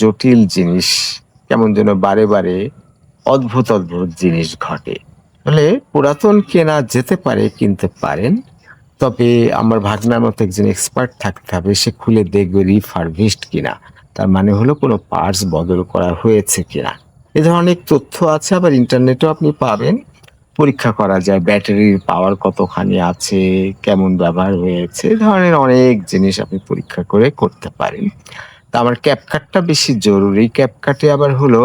জটিল জিনিস কেমন যেন বারে, বারে অদ্ভুত, অদ্ভুত জিনিস ঘটে। আসলে পুরাতন কেনা যেতে পারে, কিনতে পারেন। তবে আমার ভাগনার মতো একজন এক্সপার্ট থাকতে হবে। সে খুলে দেখবে রিফারবিশড কিনা। তার মানে হলো কোনো পার্টস বদল করা হয়েছে কিনা। এ ধরনের অনেক তথ্য আছে, আবার ইন্টারনেটেও আপনি পাবেন। পরীক্ষা করা যায় ব্যাটারির পাওয়ার কতখানি আছে, কেমন ব্যবহার হয়েছে। এ ধরনের অনেক জিনিস আপনি পরীক্ষা করে করতে পারেন। তা আমার ক্যাপকাটটা বেশি জরুরি। ক্যাপকাটে আবার হলো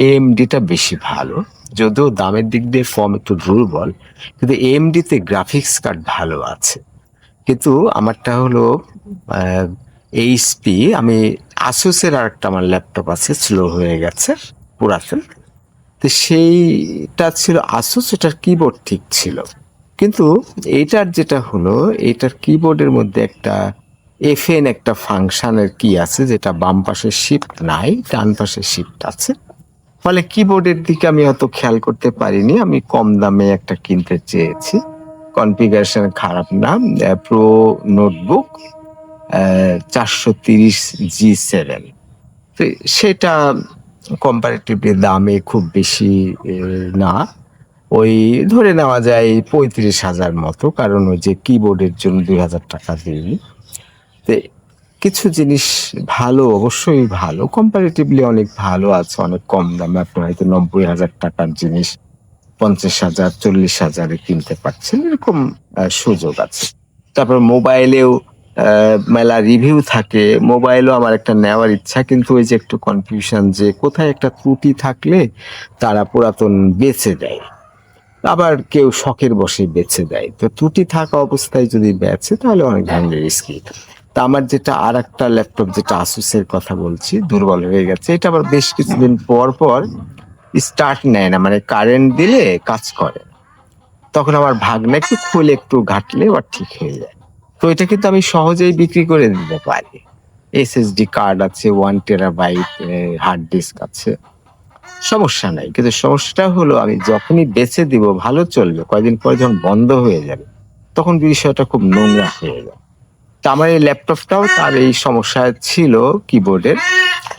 AMD টা বেশি ভালো। যদিও দামের দিক দিয়ে ফর্ম একটু দুর্বল। কিন্তু AMD তে গ্রাফিক্স কার্ড ভালো আছে। কিন্তু আমারটা হলো আ HP। আমি Asus এর আরেকটা আমার ল্যাপটপ আছে, স্লো হয়ে গেছে, পুরাতন। তো সেইটা ছিল Asus, এটার কিবোর্ড ঠিক ছিল। কিন্তু এইটার যেটা হলো, এইটার কিবোর্ডের মধ্যে একটা FN একটা ফাংশনের কি আছে, যেটা বাম পাশে শিফট নাই, ডান পাশে শিফট আছে। ফলে কিবোর্ডের দিকে আমি অত খেয়াল করতে পারিনি। আমি কম দামে একটা কিনতে চেয়েছি। কনফিগারেশন খারাপ না। Pro notebook 430 G7। তো সেটা কম্পারেটিভলি দামে খুব বেশি না। ওই ধরে নেওয়া যায় 35,000 মতো। কারণ ওই যে কিবোর্ডের জন্য 2,000 টাকা দিই। তো কিছু জিনিস ভালো, অবশ্যই ভালো। কম্পারেটিভলি অনেক ভালো আছে, অনেক কম দামে। আপনি হয়তো 90,000 টাকার জিনিস 50,000, 40,000 এ কিনতে পারছেন। এরকম সুযোগ আছে। তারপর মোবাইলেও মেলা রিভিউ থাকে। মোবাইলও আমার একটা নেওয়ার ইচ্ছা, কিন্তু ওই যে একটু কনফিউশন যে কোথায় একটা ত্রুটি থাকলে তারা পুরাতন বেচে দেয়। আবার কেউ শখের বশে বেচে দেয়। তো ত্রুটি থাকা অবস্থায় যদি বেচে তাহলে অনেক ধরনের রিস্কি। তা আমার যেটা আরেকটা ল্যাপটপ, যেটা Asus এর কথা বলছি, দুর্বল হয়ে গেছে। এটা আবার বেশ কিছুদিন পর, পর স্টার্ট নেয় না, মানে কারেন্ট দিলে কাজ করে না। তখন আমার ভাগনা একটু খুলে একটু ঘাঁটলে আবার ঠিক হয়ে যায়। তো এটা কিন্তু আমি সহজেই বিক্রি করে দিতে পারি। SSD কার্ড আছে, 1 টেরাবাইট হার্ড ডিস্ক আছে। সমস্যা নাই। কিন্তু সমস্যাটা হলো আমি যখনই বেচে দিব ভালো চলবে। কয়দিন পরে যখন বন্ধ হয়ে যাবে, তখন বিষয়টা খুব নোংরা হয়ে যায়। তো আমার এই ল্যাপটপটাও তার এই সমস্যা ছিল, কিবোর্ডের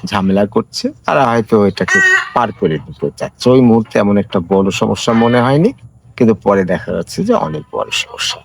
ঝামেলা করছে। তারা হয়তো এটাকে পার করে দিতে চাচ্ছে। ওই মুহূর্তে এমন একটা বড় সমস্যা মনে হয়নি। কিন্তু পরে দেখা যাচ্ছে যে অনেক বড় সমস্যা।